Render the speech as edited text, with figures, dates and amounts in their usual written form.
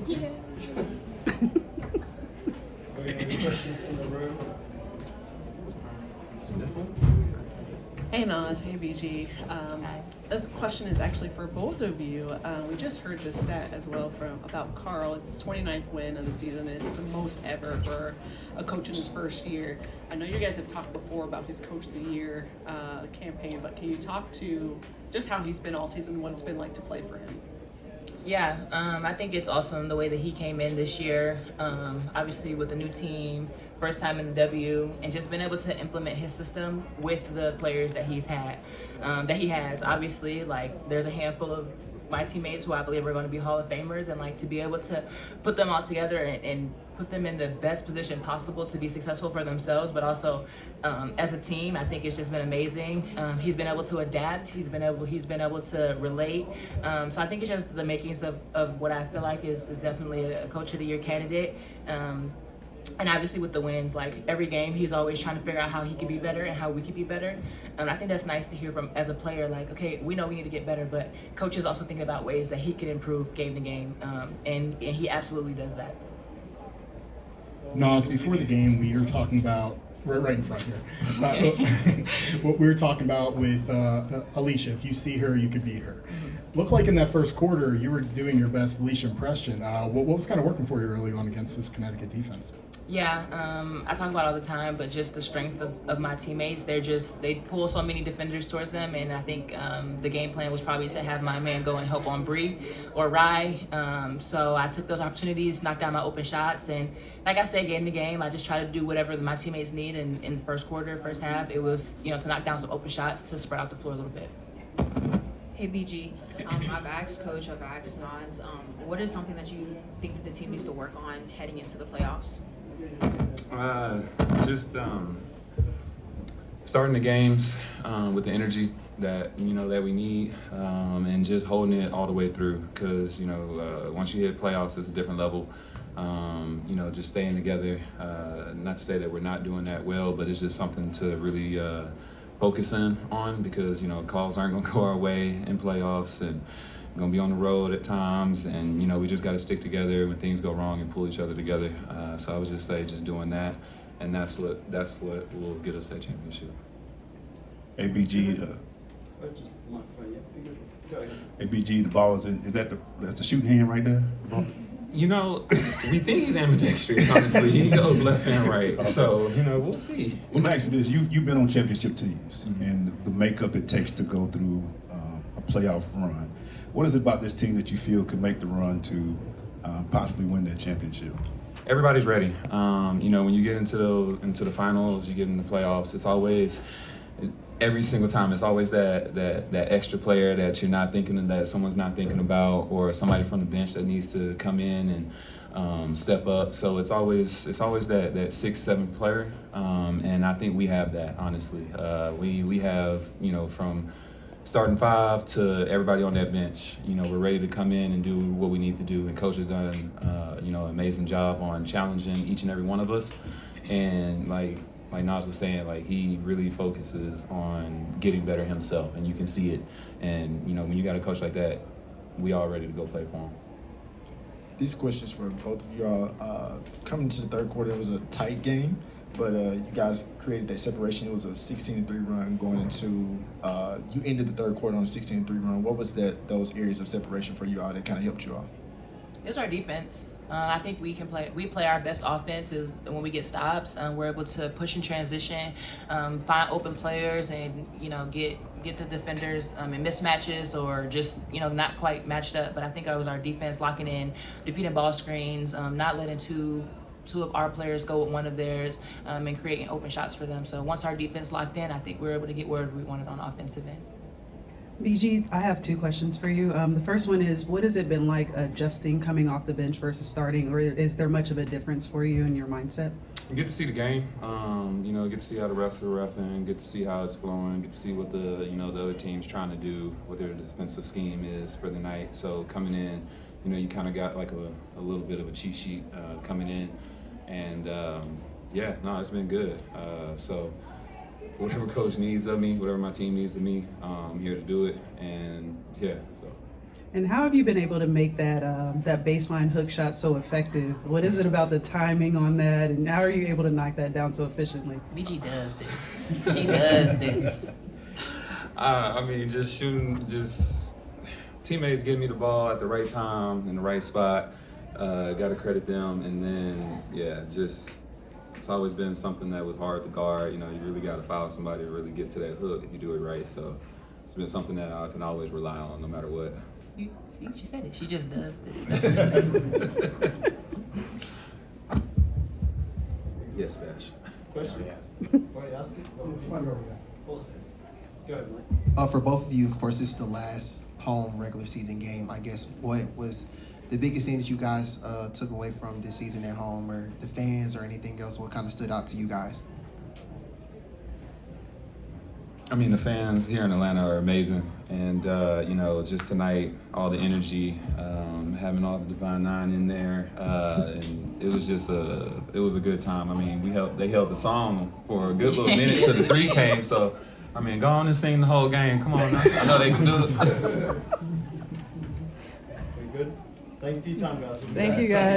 Yeah. Any questions in the room? Hey Nas, hey BG. This question is actually for both of you. We just heard this stat as well about Carl. It's his 29th win of the season. It's the most ever for a coach in his first year. I know you guys have talked before about his Coach of the Year campaign, but can you talk to just how he's been all season and what it's been like to play for him? Yeah, I think it's awesome the way that he came in this year. Obviously with the new team, first time in the W, and just been able to implement his system with the players that he has. Obviously, like there's a handful of my teammates who I believe are going to be Hall of Famers, and like to be able to put them all together and put them in the best position possible to be successful for themselves, but also as a team, I think it's just been amazing. He's been able to adapt. He's been able to relate. So I think it's just the makings of what I feel like is definitely a Coach of the Year candidate. And obviously with the wins, like every game, he's always trying to figure out how he could be better and how we could be better. And I think that's nice to hear from as a player, like, okay, we know we need to get better, but Coach is also thinking about ways that he can improve game to game. And he absolutely does that. Nas, before the game, we were talking about, we're right in front here, what we were talking about with Alicia. If you see her, you could beat her. Looked like in that first quarter, you were doing your best Alicia impression. What was kind of working for you early on against this Connecticut defense? Yeah, I talk about it all the time, but just the strength of my teammates, they pull so many defenders towards them, and I think the game plan was probably to have my man go and help on Bree or Rye. So I took those opportunities, knocked down my open shots, and like I said, game to game, I just try to do whatever my teammates need. And in the first quarter, first half, it was to knock down some open shots to spread out the floor a little bit. Hey BG, I've asked Coach, I've asked Nas, what is something that you think that the team needs to work on heading into the playoffs? Just starting the games with the energy that that we need, and just holding it all the way through. Because once you hit playoffs, it's a different level. Just staying together. Not to say that we're not doing that well, but it's just something to really focus in on, because calls aren't going to go our way in playoffs, and we're going to be on the road at times, and we just got to stick together when things go wrong and pull each other together. So I would just say just doing that, and that's what will get us that championship. ABG, ABG, the ball is in. That's the shooting hand right there? We think he's ambidextrous, honestly. He goes left and right. So, we'll see. Well, actually, you've been on championship teams, and the makeup it takes to go through a playoff run. What is it about this team that you feel could make the run to possibly win that championship? Everybody's ready. When you get into the finals, you get in the playoffs, it's always, every single time, it's always that extra player that you're not thinking, that someone's not thinking about, or somebody from the bench that needs to come in and step up. So it's always that 6th, 7th player, and I think we have that, honestly. We have from starting 5 to everybody on that bench. We're ready to come in and do what we need to do, and Coach has done an amazing job on challenging each and every one of us. And like Nas was saying, like he really focuses on getting better himself, and you can see it. And when you got a coach like that, we all ready to go play for him. These questions for both of y'all. Coming to the third quarter, it was a tight game, but you guys created that separation. It was a 16-3 run going into. You ended the third quarter on a 16-3 run. What was those areas of separation for you all that kind of helped you all? It was our defense. I think we play our best offense is when we get stops. We're able to push in transition, find open players, and get the defenders in mismatches or just not quite matched up. But I think it was our defense locking in, defeating ball screens, not letting two of our players go with one of theirs, and creating open shots for them. So once our defense locked in, I think we were able to get where we wanted on the offensive end. BG, I have 2 questions for you. The first one is, what has it been like adjusting coming off the bench versus starting, or is there much of a difference for you in your mindset? You get to see the game, get to see how the refs are reffing, get to see how it's flowing, get to see what the other team's trying to do, what their defensive scheme is for the night. So coming in, you kind of got like a little bit of a cheat sheet coming in, and it's been good. So whatever coach needs of me, whatever my team needs of me, I'm here to do it, and so. And how have you been able to make that that baseline hook shot so effective? What is it about the timing on that, and how are you able to knock that down so efficiently? BG does this. She does this. I mean, just shooting, just teammates getting me the ball at the right time in the right spot. Got to credit them, and then just it's always been something that was hard to guard. You know, you really got to foul somebody to really get to that hook if you do it right. So it's been something that I can always rely on, no matter what. You see, she said it. She just does this. That's what she said. Yes, Bash. Question? Already asked it? Post it. Go ahead, Mike. For both of you, of course, this is the last home regular season game. I guess what was the biggest thing that you guys took away from this season at home, or the fans, or anything else? What kind of stood out to you guys? I mean, the fans here in Atlanta are amazing, and you know, just tonight, all the energy, having all the Divine Nine in there, and it was just a good time. I mean, they held the song for a good little minute till the three came. So, I mean, go on and sing the whole game. Come on, now. I know they can do it. We good? Thank you for your time, guys. Thank you, guys.